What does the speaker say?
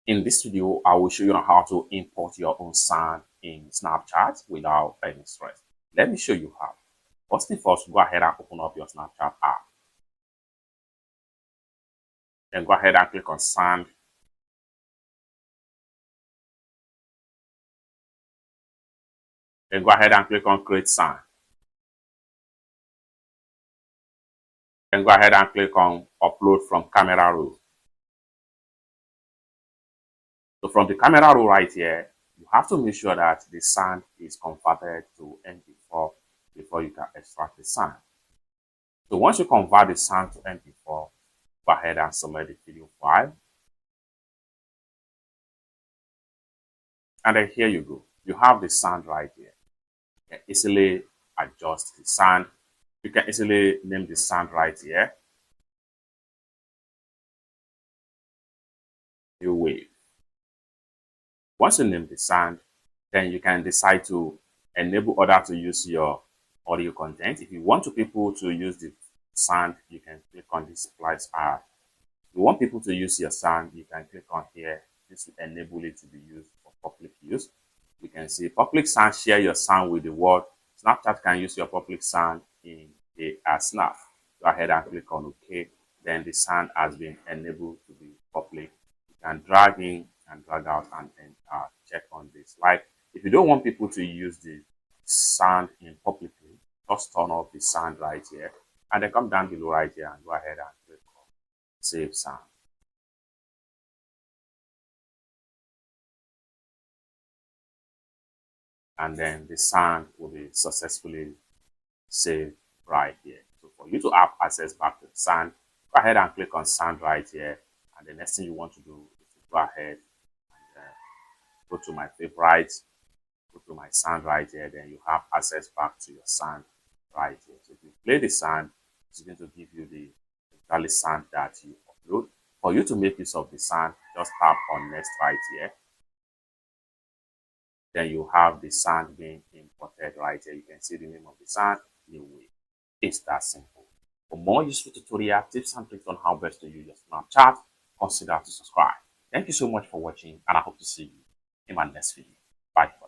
In this video, I will show you how to import your own sound in Snapchat without any stress. Let me show you how. First thing first, go ahead and open up your Snapchat app. Then go ahead and click on sound. Then go ahead and click on create sound. Then go ahead and click on upload from camera roll. So from the camera roll right here, you have to make sure that the sound is converted to MP4 before you can extract the sound. So once you convert the sound to MP4, go ahead and select the video file. And then here you go. You have the sound right here. You can easily adjust the sound. You can easily name the sound right here. New wave. Once you name the sound, then you can decide to enable others to use your audio content. If you want people to use the sound, you can click on this plus R. If you want people to use your sound, you can click on here. This will enable it to be used for public use. You can see public sound, share your sound with the world. Snapchat can use your public sound in a snap. Go ahead and click on OK. Then the sound has been enabled to be public. You can drag in and drag out and then check on this. Like if you don't want people to use the sound in publicly, just turn off the sound right here and then come down below right here and go ahead and click on save sound. And then the sound will be successfully saved right here. So for you to have access back to the sound, go ahead and click on sound right here. And the next thing you want to do is to go ahead and go to my favorites, go to my sound right here. Then you have access back to your sound right here. So if you play the sound, it's going to give you the valid sound that you upload. For you to make use of the sound, just tap on next right here. Then you have the sound being imported right here. You can see the name of the sound, New Wave. It's that simple. For more useful tutorial tips and tricks on how best to use your Snapchat, consider to subscribe. Thank you so much for watching, and I hope to see you in my next video. Bye.